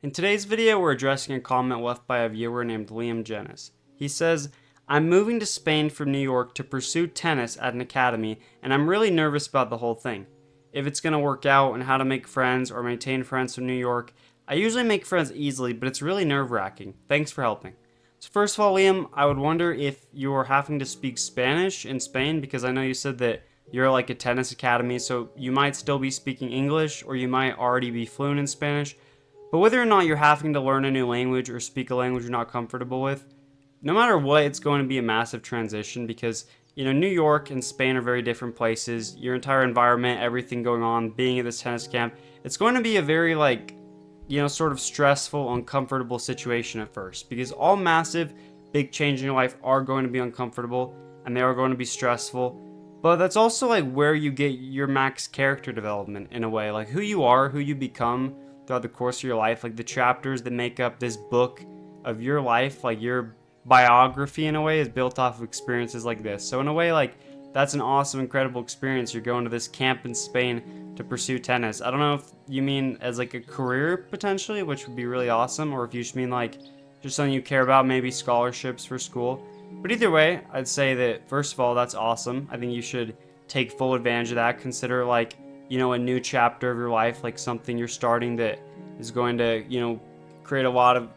In today's video, we're addressing a comment left by a viewer named Liam Jennis. He says, I'm moving to Spain from New York to pursue tennis at an academy, and I'm really nervous about the whole thing. If it's going to work out and how to make friends or maintain friends from New York. I usually make friends easily, but it's really nerve-wracking. Thanks for helping. So first of all, Liam, I would wonder if you're having to speak Spanish in Spain, because I know you said that you're like a tennis academy, so you might still be speaking English, or you might already be fluent in Spanish. But whether or not you're having to learn a new language or speak a language you're not comfortable with, no matter what, it's going to be a massive transition because, New York and Spain are very different places. Your entire environment, everything going on, being at this tennis camp, it's going to be a very, sort of stressful, uncomfortable situation at first because all massive, big changes in your life are going to be uncomfortable and they are going to be stressful. But that's also like where you get your max character development in a way, like who you are, who you become throughout the course of your life, like the chapters that make up this book of your life, like your biography in a way is built off of experiences like this. So in a way, like that's an awesome, incredible experience. You're going to this camp in Spain to pursue tennis. I don't know if you mean as like a career potentially, which would be really awesome, or if you just mean like just something you care about, maybe scholarships for school. But either way, I'd say that first of all, that's awesome. I think you should take full advantage of that. Consider like, a new chapter of your life, like something you're starting that is going to, create a lot of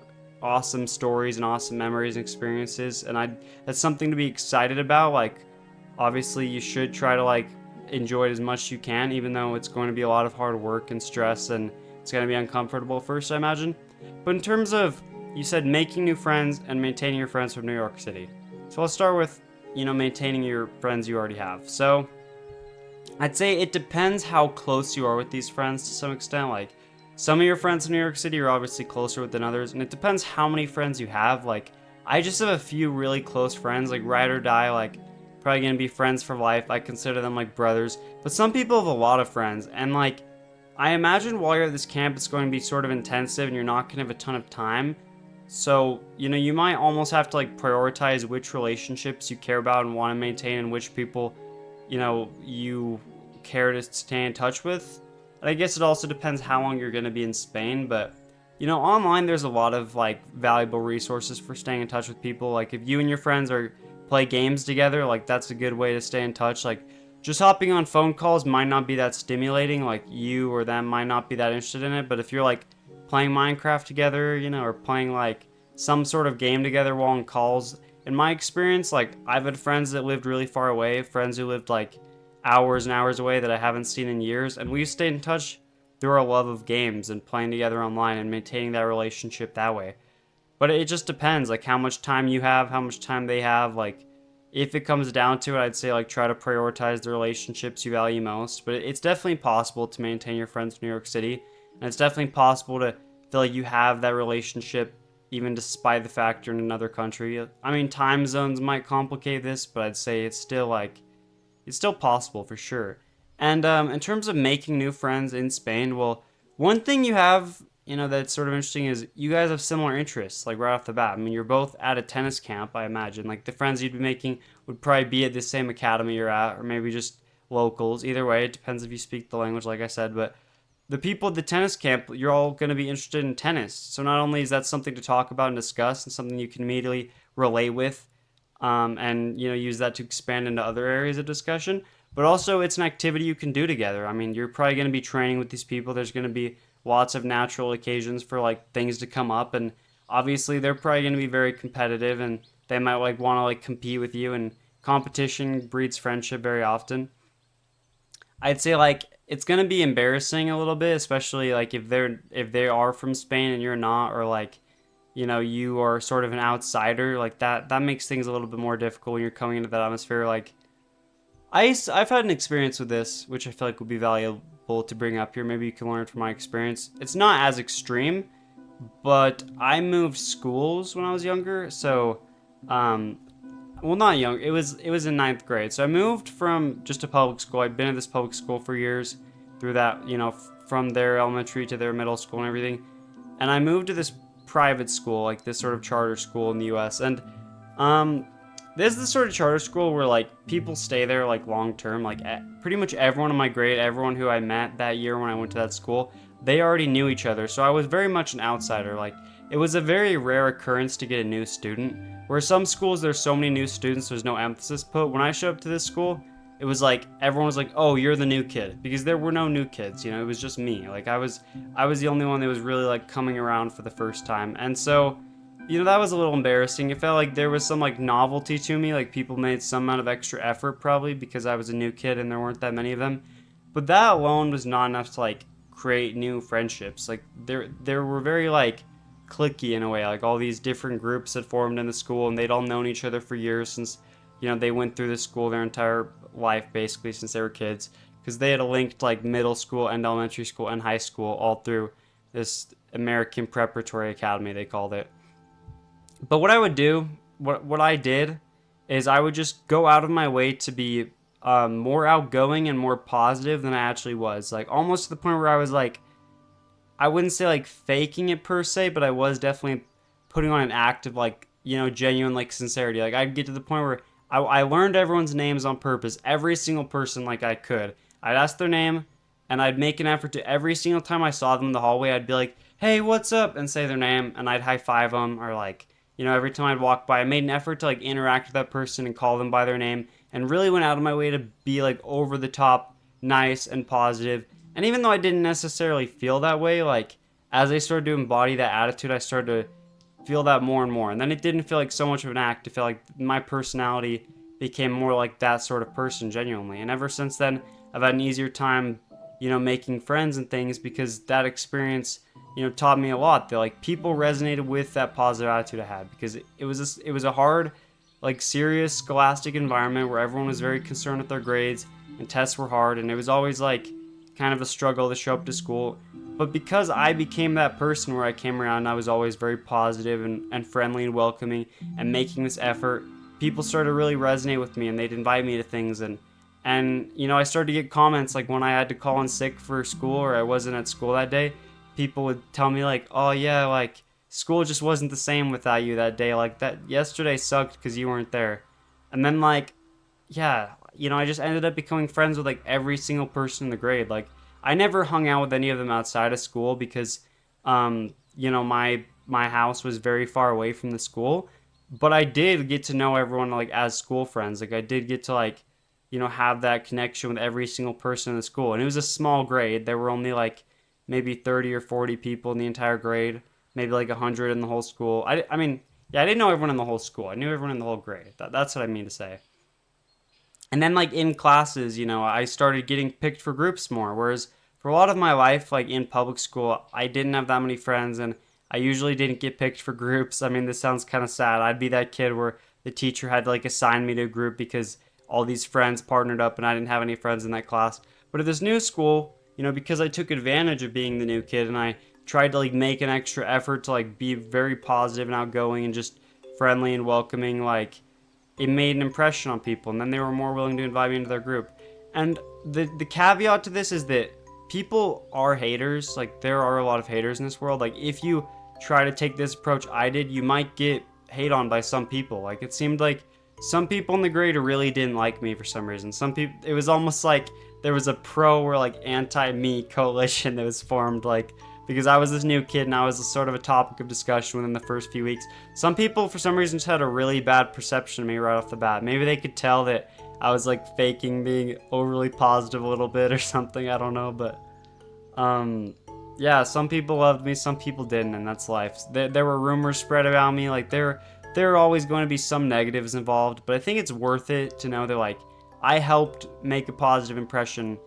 awesome stories and awesome memories and experiences. And that's something to be excited about. Like, obviously, you should try to like enjoy it as much as you can, even though it's going to be a lot of hard work and stress and it's going to be uncomfortable at first, I imagine. But in terms of, you said making new friends and maintaining your friends from New York City. So let's start with, maintaining your friends you already have. So I'd say it depends how close you are with these friends to some extent. Like, some of your friends in New York City are obviously closer with than others, and it depends how many friends you have. Like, I just have a few really close friends, like ride or die, like probably gonna be friends for life. I consider them like brothers. But some people have a lot of friends, and like, I imagine while you're at this camp, it's going to be sort of intensive, and you're not gonna have a ton of time. So, you might almost have to like prioritize which relationships you care about and want to maintain, and which people you care to stay in touch with. And I guess it also depends how long you're going to be in Spain, but online there's a lot of like valuable resources for staying in touch with people. Like if you and your friends are play games together, like that's a good way to stay in touch. Like just hopping on phone calls might not be that stimulating, like you or them might not be that interested in it, but if you're like playing Minecraft together, or playing like some sort of game together while on calls, in my experience, like I've had friends that lived really far away, friends who lived like hours and hours away that I haven't seen in years, and we've stayed in touch through our love of games and playing together online and maintaining that relationship that way. But it just depends, like how much time you have, how much time they have. Like if it comes down to it, I'd say like try to prioritize the relationships you value most. But it's definitely possible to maintain your friends in New York City, and it's definitely possible to feel like you have that relationship even despite the fact you're in another country. I mean, time zones might complicate this, but I'd say it's still possible for sure. And in terms of making new friends in Spain, well, one thing you have, that's sort of interesting is you guys have similar interests, like right off the bat. I mean, you're both at a tennis camp, I imagine. Like the friends you'd be making would probably be at the same academy you're at, or maybe just locals. Either way, it depends if you speak the language, like I said. But the people at the tennis camp, you're all going to be interested in tennis. So not only is that something to talk about and discuss and something you can immediately relate with, and use that to expand into other areas of discussion, but also it's an activity you can do together. I mean, you're probably going to be training with these people. There's going to be lots of natural occasions for like things to come up, and obviously they're probably going to be very competitive, and they might like want to like compete with you, and competition breeds friendship very often. I'd say like it's gonna be embarrassing a little bit, especially like if they are from Spain and you're not, or like you are sort of an outsider. Like that makes things a little bit more difficult when you're coming into that atmosphere. Like I've had an experience with this, which I feel like would be valuable to bring up here. Maybe you can learn from my experience. It's not as extreme, but I moved schools when I was younger, so um, well, not young. It was in ninth grade. So I moved from just a public school. I'd been at this public school for years, through that from their elementary to their middle school and everything, and I moved to this private school, like this sort of charter school in the U.S. And um, this is the sort of charter school where like people stay there like long term. Like pretty much everyone in my grade, everyone who I met that year when I went to that school, they already knew each other, so I was very much an outsider. Like, it was a very rare occurrence to get a new student. Where some schools, there's so many new students, there's no emphasis put. When I showed up to this school, it was like everyone was like, "Oh, you're the new kid," because there were no new kids. It was just me. Like, I was the only one that was really like coming around for the first time, and so, that was a little embarrassing. It felt like there was some like novelty to me. Like, people made some amount of extra effort probably because I was a new kid and there weren't that many of them. But that alone was not enough to like create new friendships. Like, there were very like cliquey in a way. Like, all these different groups had formed in the school and they'd all known each other for years since they went through the school their entire life basically since they were kids, because they had linked like middle school and elementary school and high school all through this American Preparatory Academy, they called it. But what I would do, what I did, is I would just go out of my way to be more outgoing and more positive than I actually was. Like, almost to the point where I was like, I wouldn't say like faking it per se, but I was definitely putting on an act of like, genuine like sincerity. Like, I'd get to the point where I learned everyone's names on purpose, every single person like I could. I'd ask their name, and I'd make an effort to every single time I saw them in the hallway, I'd be like, "Hey, what's up?" and say their name, and I'd high five them, or like, every time I'd walk by, I made an effort to like interact with that person and call them by their name, and really went out of my way to be like over the top, nice and positive. And even though I didn't necessarily feel that way, like, as I started to embody that attitude, I started to feel that more and more. And then it didn't feel like so much of an act. It felt like my personality became more like that sort of person genuinely. And ever since then, I've had an easier time, making friends and things, because that experience, taught me a lot. That like people resonated with that positive attitude I had, because it was a hard, like, serious scholastic environment where everyone was very concerned with their grades and tests were hard, and it was always like kind of a struggle to show up to school. But because I became that person where I came around, I was always very positive and friendly and welcoming and making this effort, people started to really resonate with me, and they'd invite me to things. And I started to get comments like when I had to call in sick for school or I wasn't at school that day, people would tell me like, "Oh yeah, like, school just wasn't the same without you that day. Like, that yesterday sucked because you weren't there." And then like, yeah, I just ended up becoming friends with like every single person in the grade. Like, I never hung out with any of them outside of school because, my house was very far away from the school. But I did get to know everyone like as school friends. Like, I did get to like, have that connection with every single person in the school. And it was a small grade. There were only like maybe 30 or 40 people in the entire grade, maybe like 100 in the whole school. I mean, yeah, I didn't know everyone in the whole school. I knew everyone in the whole grade. That's what I mean to say. And then like in classes, I started getting picked for groups more. Whereas for a lot of my life, like in public school, I didn't have that many friends and I usually didn't get picked for groups. I mean, this sounds kind of sad. I'd be that kid where the teacher had to like assign me to a group because all these friends partnered up and I didn't have any friends in that class. But at this new school, because I took advantage of being the new kid and I tried to like make an extra effort to like be very positive and outgoing and just friendly and welcoming, like, it made an impression on people, and then they were more willing to invite me into their group. And the caveat to this is that people are haters. Like, there are a lot of haters in this world. Like, if you try to take this approach I did, you might get hate on by some people. Like, it seemed like some people in the grade really didn't like me for some reason. Some people, it was almost like there was a pro or like anti-me coalition that was formed, like, because I was this new kid and I was sort of a topic of discussion within the first few weeks. Some people, for some reason, just had a really bad perception of me right off the bat. Maybe they could tell that I was like faking being overly positive a little bit or something. I don't know, but yeah, some people loved me, some people didn't, and that's life. There were rumors spread about me. Like, there are always going to be some negatives involved, but I think it's worth it to know that like I helped make a positive impression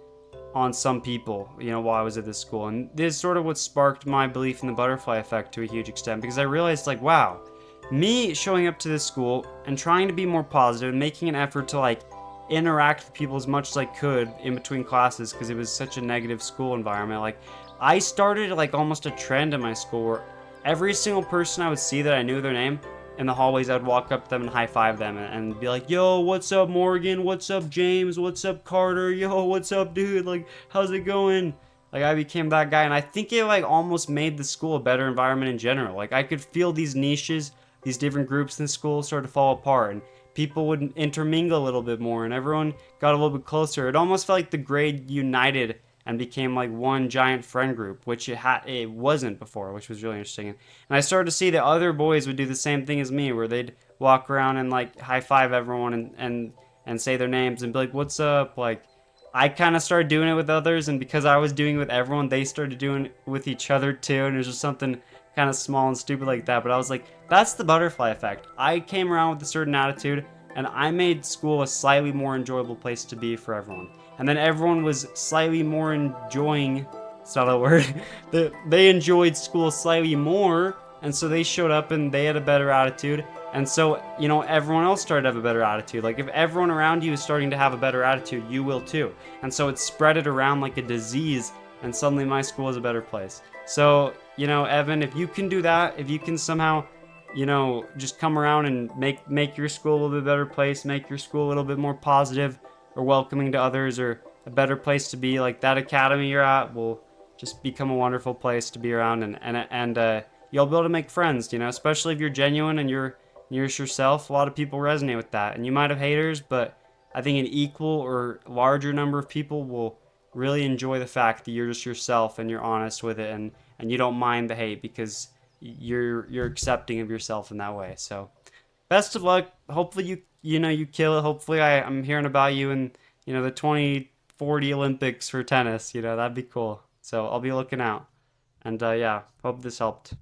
on some people, while I was at this school. And this is sort of what sparked my belief in the butterfly effect to a huge extent, because I realized like, wow, me showing up to this school and trying to be more positive and making an effort to like interact with people as much as I could in between classes, because it was such a negative school environment. Like, I started like almost a trend in my school where every single person I would see that I knew their name in the hallways, I'd walk up to them and high five them and be like, "Yo, what's up, Morgan? What's up, James? What's up, Carter? Yo, what's up, dude? Like, how's it going?" Like, I became that guy, and I think it like almost made the school a better environment in general. Like, I could feel these niches, these different groups in the school start to fall apart, and people would intermingle a little bit more, and everyone got a little bit closer. It almost felt like the grade united and became like one giant friend group, which it wasn't before, which was really interesting. And I started to see that other boys would do the same thing as me, where they'd walk around and like high five everyone and say their names and be like, "What's up?" Like I kind of started doing it with others, and because I was doing it with everyone, they started doing it with each other too, and it was just something kind of small and stupid like that. But I was like, that's the butterfly effect. I came around with a certain attitude, and I made school a slightly more enjoyable place to be for everyone. And then everyone was slightly more enjoying. It's not a word. They enjoyed school slightly more, and so they showed up and they had a better attitude. And so, everyone else started to have a better attitude. Like, if everyone around you is starting to have a better attitude, you will too. And so it spread it around like a disease, and suddenly my school is a better place. So, Evan, if you can do that, if you can somehow, just come around and make your school a little bit better place, make your school a little bit more positive or welcoming to others or a better place to be, like that academy you're at will just become a wonderful place to be around and you'll be able to make friends, especially if you're genuine and you're yourself. A lot of people resonate with that, and you might have haters, but I think an equal or larger number of people will really enjoy the fact that you're just yourself and you're honest with it, and you don't mind the hate because you're accepting of yourself in that way. So best of luck. Hopefully you kill it. Hopefully I'm hearing about you in the 2040 Olympics for tennis. That'd be cool. So I'll be looking out. And yeah, hope this helped.